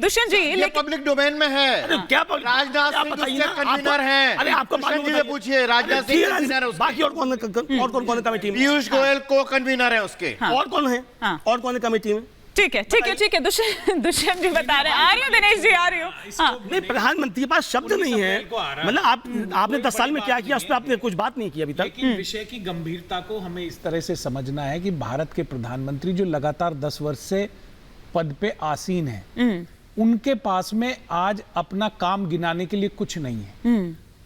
दुष्यंत जी, ये public domain में है। क्या राजनाथ सिंह उसके कन्वीनर हैं। अरे आपको दुष्यंत जी से पूछिए, राजनाथ सिंह कन्वीनर है उसके। बाकी और कौन है कमेटी में? पीयूष गोयल को कन्वीनर है उसके। और कौन है? और कौन है कमेटी में? ठीक है दुष्यंत जी बता रहे हैं। आ रही हो दिनेश जी, आ रही हो। नहीं, प्रधानमंत्री के पास शब्द नहीं है। मतलब आपने 10 साल में क्या किया, उस पर आपने कुछ बात नहीं की अभी तक। लेकिन विषय की गंभीरता को हमें इस तरह से समझना है कि भारत के प्रधानमंत्री जो लगातार 10 वर्ष से पद पे आसीन है, उनके पास में आज अपना काम गिनाने के लिए कुछ नहीं है।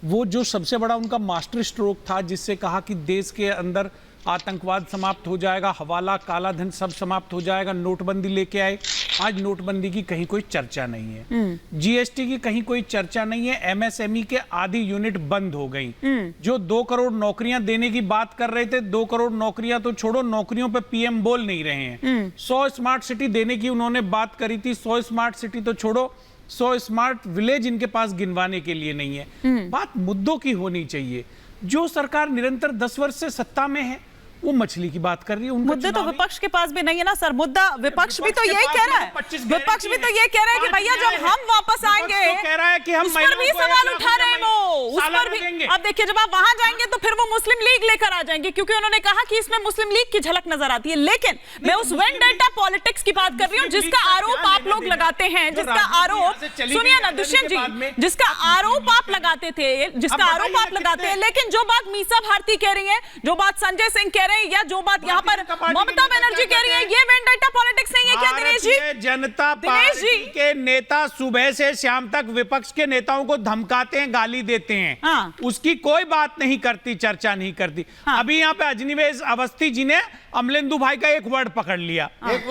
वो जो सबसे बड़ा उनका मास्टर स्ट्रोक था, जिससे कहा कि देश के अंदर आतंकवाद समाप्त हो जाएगा, हवाला, काला धन सब समाप्त हो जाएगा, नोटबंदी लेके आए। आज नोटबंदी की कहीं कोई चर्चा नहीं है, जीएसटी की कहीं कोई चर्चा नहीं है, एमएसएमई के आधी यूनिट बंद हो गई। जो 2 करोड़ नौकरियां देने की बात कर रहे थे, 2 करोड़ नौकरियां तो छोड़ो, नौकरियों पे पीएम बोल नहीं रहे हैं। 100 स्मार्ट सिटी देने की उन्होंने बात करी थी, 100 स्मार्ट सिटी तो छोड़ो, 100 स्मार्ट विलेज इनके पास गिनवाने के लिए नहीं है। बात मुद्दों की होनी चाहिए। जो सरकार निरंतर 10 वर्ष से सत्ता में है, वो मछली की बात कर रही है। मुद्दे तो विपक्ष के पास भी नहीं है ना सर। मुद्दा विपक्ष भी तो यही कह रहा है, विपक्ष भी तो ये कह रहा है कि भैया जब हम वापस आएंगे, कह रहा है कि हम उस पर भी सवाल उठा रहे हैं वो, उस पर भी। अब देखिए, जब आप वहां जाएंगे तो फिर वो मुस्लिम लीग लेकर आ जाएंगे, क्योंकि उन्होंने कहा कि इसमें मुस्लिम लीग की झलक नजर आती है। लेकिन मैं उस वेंडेटा पॉलिटिक्स की बात कर रही हूँ, जिसका आरोप आप लोग लगाते हैं, जिसका आरोप, सुनिए ना दुष्यंत जी, जिसका आरोप आप लगाते थे, जिसका आरोप आप लगाते हैं, लेकिन जो बात मीसा भारती कह रही है, जो बात संजय सिंह कह रहे हैं, या जो बात यहाँ पर ममता बनर्जी कह रही है, ये वेंडेटा पॉलिटिक्स नहीं है क्या दिनेश जी? जनता पार्टी के नेता सुबह से शाम तक विपक्ष के नेताओं को धमकाते हैं, गाली देते हैं, उसकी कोई बात नहीं करती, चर्चा नहीं करती। अभी यहाँ पे अजनिवेश अवस्थी जी ने अमलेंदु भाई का एक वर्ड पकड़ लिया। एक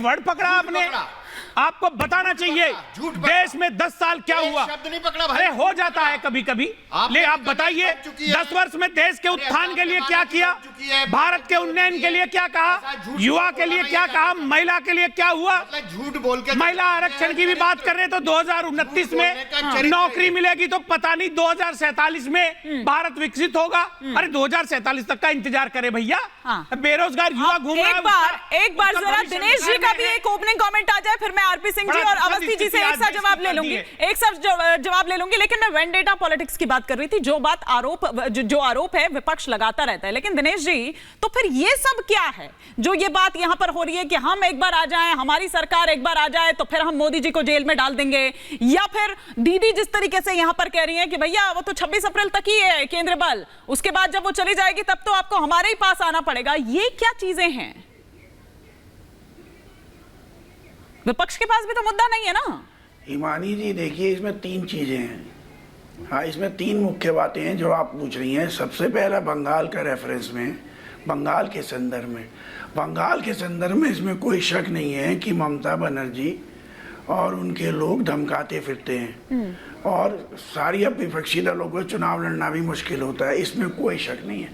वर्ड पकड़ा आपने। आपको बताना चाहिए देश में 10 साल क्या हुआ। शब्द नहीं पकड़ा भाई। अरे हो जाता है कभी कभी, ले आप बताइए 10 वर्ष में देश के उत्थान के लिए क्या किया, भारत के उन्नयन के लिए क्या कहा, युवा के लिए क्या कहा, महिला के लिए क्या हुआ। झूठ बोल के महिला आरक्षण की भी बात कर रहे तो 2029 में नौकरी मिलेगी तो पता नहीं 2047 में भारत विकसित होगा। अरे 2047 तक का इंतजार करे भैया, बेरोजगार युवा घूम रहा है। एक बार जरा दिनेश जी का भी एक ओपनिंग कमेंट आ जाए, फिर मैं आरपी सिंह जी और अवस्थी जी से एक साथ जवाब ले लूंगी, लेकिन मैं वेंडेटा पॉलिटिक्स की बात कर रही थी। जो आरोप है विपक्ष लगाता रहता है, लेकिन दिनेश जी तो फिर ये सब क्या है जो ये बात यहां पर हो रही है कि हम एक बार आ जाएं, हमारी सरकार एक बार आ जाए तो फिर हम मोदी जी को जेल में डाल देंगे, या फिर दीदी जिस तरीके से यहां पर कह रही है कि भैया वो तो 26 अप्रैल तक ही है केंद्र बल, उसके बाद जब वो चली जाएगी तब तो आपको हमारे ही पास आना पड़ेगा। ये क्या चीजें हैं? विपक्ष के पास भी तो मुद्दा नहीं है ना। हिमानी जी देखिए, इसमें 3 चीजें हैं। हाँ, इसमें 3 मुख्य बातें हैं जो आप पूछ रही हैं। सबसे पहला बंगाल का रेफरेंस में, बंगाल के संदर्भ में इसमें कोई शक नहीं है कि ममता बनर्जी और उनके लोग धमकाते फिरते हैं, और सारी अब विपक्षी दलों को चुनाव लड़ना भी मुश्किल होता है, इसमें कोई शक नहीं है।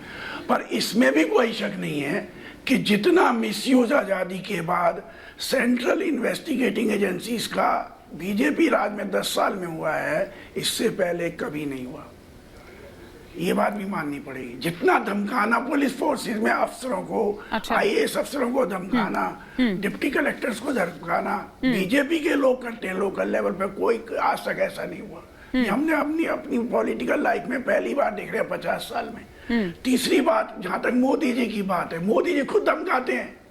पर इसमें भी कोई शक नहीं है कि जितना मिसयूज आज़ादी के बाद सेंट्रल इन्वेस्टिगेटिंग एजेंसीज का बीजेपी राज में 10 साल में हुआ है, इससे पहले कभी नहीं हुआ। ये बात भी माननी पड़ेगी। जितना धमकाना पुलिस फोर्सेस में अफसरों को, आईएएस अफसरों को धमकाना, डिप्टी कलेक्टर्स को धमकाना, बीजेपी के लोग करते हैं लोकल लेवल पे, कोई आज तक ऐसा नहीं हुआ। हमने अपनी पॉलिटिकल लाइफ में पहली बार देख रहे हैं 50 साल में। तीसरी बात, जहां तक मोदी जी की बात है, मोदी जी खुद धमकाते हैं।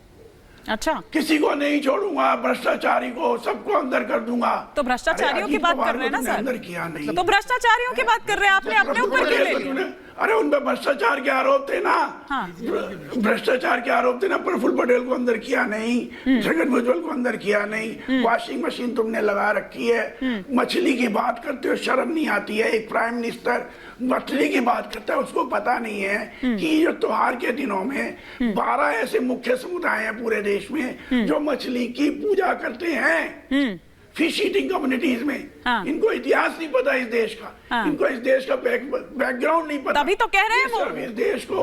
अच्छा, किसी को नहीं छोड़ूंगा, भ्रष्टाचारी को सबको अंदर कर दूंगा। तो भ्रष्टाचारियों की बात कर रहे हैं ना सर? अंदर किया नहीं तो भ्रष्टाचारियों की बात कर रहे हैं, आपने अपने ऊपर क्यों ले लिया? अरे उन पर भ्रष्टाचार के आरोप थे ना। भ्रष्टाचार के आरोप थे ना। प्रफुल्ल पटेल को अंदर किया नहीं, जगन भुजबल को अंदर किया नहीं, वॉशिंग मशीन तुमने लगा रखी है। मछली की बात करते हो, शर्म नहीं आती है? एक प्राइम मिनिस्टर मछली की बात करता है, उसको पता नहीं है कि ये त्योहार के दिनों में 12 ऐसे मुख्य समुदाय हैं पूरे देश में जो मछली की पूजा करते हैं, फिश ईटिंग कम्युनिटीज में। इनको इतिहास नहीं पता इस देश का, इनको इस देश का बैकग्राउंड नहीं पता। तभी तो कह रहे हैं वो इस देश को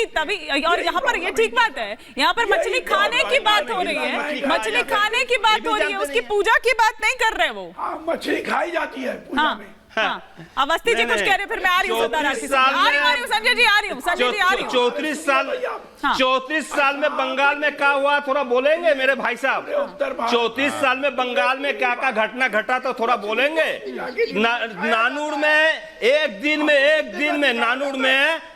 तभी और यहाँ पर ये ठीक बात है, यहाँ पर मछली खाने की बात हो रही है, मछली खाने की बात हो रही है, उसकी पूजा की बात नहीं कर रहे वो। मछली खाई जाती है पूजा में। हाँ, अवस्थी जी कुछ कह रहे, फिर मैं आ रही हूँ सरदार आरपी सिंह। आ रही हूँ संजय जी, आ रही हूँ संजय जी, आ रही हूँ। 34 साल में बंगाल में क्या हुआ थोड़ा बोलेंगे मेरे भाई साहब? 34 साल में बंगाल में क्या क्या घटना घटा तो थोड़ा बोलेंगे? नानूर में एक दिन में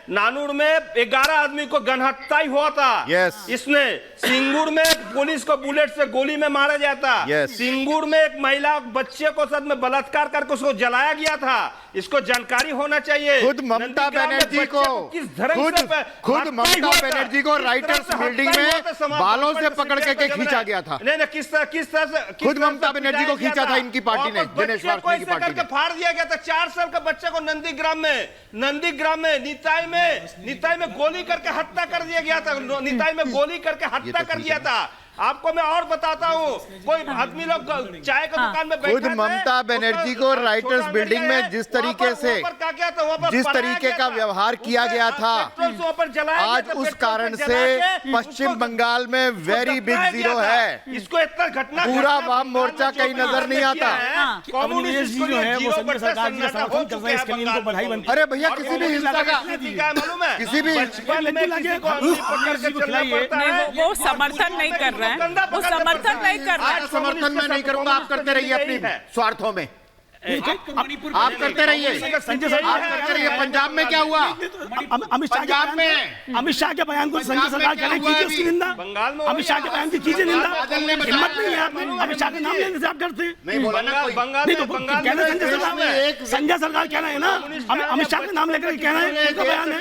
नानूर में 11 आदमी को गनहत्या ही हुआ था। इसने सिंगूर में पुलिस को बुलेट से गोली में मारा जाता। सिंगूर में एक महिला बच्चे को साथ में बलात्कार करके उसको जलाया गया था। इसको जानकारी होना चाहिए। खुद ममता बनर्जी को राइटर्स बिल्डिंग में बालों से पकड़ के खींचा गया था। नहीं, किस तरह से खुद ममता बनर्जी को खींचा था इनकी पार्टी ने, दिनेश वार्ष्णेय की पार्टी ने। फाड़ दिया गया था 4 साल का बच्चे को नंदीग्राम में निताई में गोली करके हत्या कर दिया गया था। निताई में गोली करके हत्या कर दिया था। आपको मैं और बताता हूँ, कोई आदमी लोग चाय का दुकान में बैठे खुद ममता बनर्जी को राइटर्स बिल्डिंग में जिस तरीके का व्यवहार किया गया था, आज उस कारण से पश्चिम बंगाल में वेरी बिग जीरो है। इसको इतना घटना पूरा वाम मोर्चा कहीं नजर नहीं आता। कम्युनिस्ट जी जो है वो संजय सरकार जी का समर्थन कर रहे हैं, इसके लिए इनको बधाई बनती है। अरे भैया, किसी भी हिंसा का मालूम है, किसी भी वो समर्थन नहीं कर रहे हैं, वो समर्थन नहीं कर रहे हैं। आज समर्थन में नहीं करूंगा, आप करते रहिए अपनी स्वार्थों में, आप करते रहिए, आप करते रहिए। पंजाब में क्या हुआ? पंजाब में अमित शाह के बयान को संजय सरकार कह रही है उसकी निंदा। अमित शाह के बयान की कीजिए निंदा। हिम्मत नहीं है आपने अमित शाह के नाम लेने से आप डरते हैं। नहीं बोला ना कोई। नहीं तो संजय सरकार कह रहे हैं ना, अमित शाह के नाम लेकर कह रहे हैं, उनका बयान है,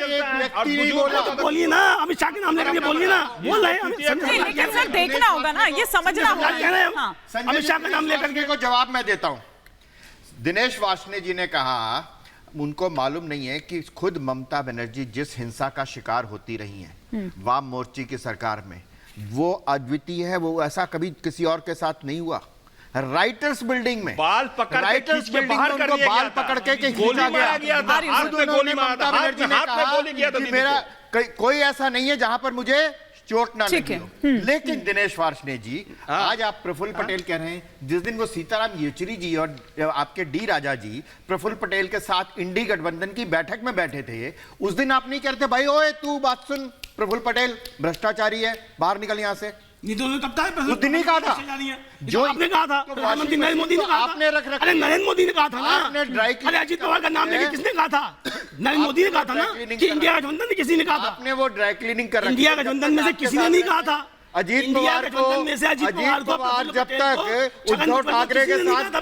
तो बोलिए ना, अमित शाह के नाम लेकर बोलिए ना, बोल रहे हैं। लेकिन सर देखना होगा ना, ये समझना होगा। कह रहे हैं अमित शाह के नाम लेकर के। को जवाब मैं देता हूं। दिनेश वार्ष्णेय जी ने कहा उनको मालूम नहीं है कि खुद ममता बनर्जी जिस हिंसा का शिकार होती रही हैं वाम मोर्चे की सरकार में, वो अद्वितीय है। वो ऐसा कभी किसी और के साथ नहीं हुआ। राइटर्स बिल्डिंग में बाल पकड़ राइटर्स बिल्डिंग में उनको बाल पकड़ के खींचा गया था। ममता बनर्जी ने कहा कि मेरा कोई ऐसा नहीं है जहां पर मुझे चोट ना लगी हो। लेकिन दिनेश वार्ष्णेय जी, आज आप प्रफुल्ल पटेल कह रहे हैं, जिस दिन वो सीताराम येचुरी जी और आपके डी राजा जी प्रफुल्ल पटेल के साथ इंडी गठबंधन की बैठक में बैठे थे, उस दिन आप नहीं कहते भाई ओए तू बात सुन, प्रफुल्ल पटेल भ्रष्टाचारी है, बाहर निकल यहां से। ये दोनों कब था? उस दिन ही कहा था, जो आपने कहा था, प्रधानमंत्री नरेंद्र मोदी ने कहा था। आपने रख रखा। अरे नरेंद्र मोदी ने कहा था ना, आपने ड्राई क्लीन। अरे अजीत पवार का नाम लेके किसने कहा था? नरेंद्र मोदी ने कहा था ना कि इंडिया गठबंधन में किसी ने कहा था। आपने वो ड्राई क्लीनिंग कर रखी। इंडिया गठबंधन में से किसी ने नहीं कहा था। अजीत पवार जब तक उद्धव ठाकरे के साथ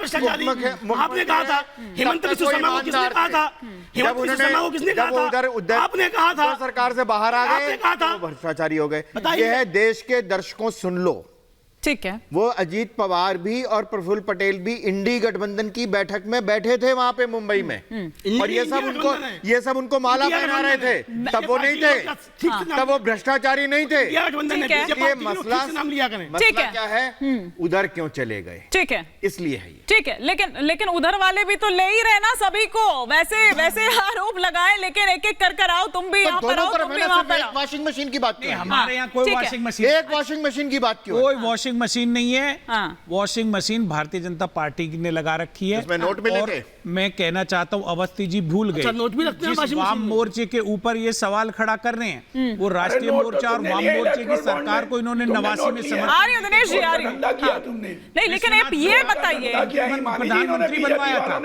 आपने कहा था, हेमंत बिस्वा शर्मा को किसने कहा था? हेमंत बिस्वा शर्मा को किसने कहा था? आपने कहा था। सरकार से बाहर आ गए, आपने कहा था भ्रष्टाचारी हो गए। यह है देश के दर्शकों, सुन लो, ठीक है। वो अजीत पवार भी और प्रफुल्ल पटेल भी इंडी गठबंधन की बैठक में बैठे थे वहां पे मुंबई में, और ये सब उनको माला पहना रहे थे। तब वो नहीं थे, तब वो भ्रष्टाचारी नहीं थे। ये मसला क्या है, उधर क्यों चले गए, ठीक है, इसलिए है ये। ठीक है, लेकिन उधर वाले भी तो ले ही रहे ना सभी को, वैसे आरोप लगाए, लेकिन एक एक कर आओ, तुम भी यहाँ पर आओ, तुम भी वहाँ पर आओ। वॉशिंग मशीन की बात क्यों? हमारे यहाँ कोई वॉशिंग मशीन, एक वॉशिंग मशीन की बात क्यों? कोई वॉशिंग मशीन नहीं है। Washing machine Bharatiya Janata party ने लगा रखी है। इसमें नोट मिले थे। मैं कहना चाहता हूँ अवस्थी जी भूल गए, नोट भी रखते हैं जिस वाम मोर्चे के ऊपर ये सवाल खड़ा कर रहे हैं, वो राष्ट्रीय मोर्चा और वाम मोर्चे की सरकार को इन्होंने 89 में समर्थन। आ रही हूँ दिनेश जी, आ रही हूँ। नहीं, लेकिन ये बताइए, प्रधानमंत्री बनवाया था।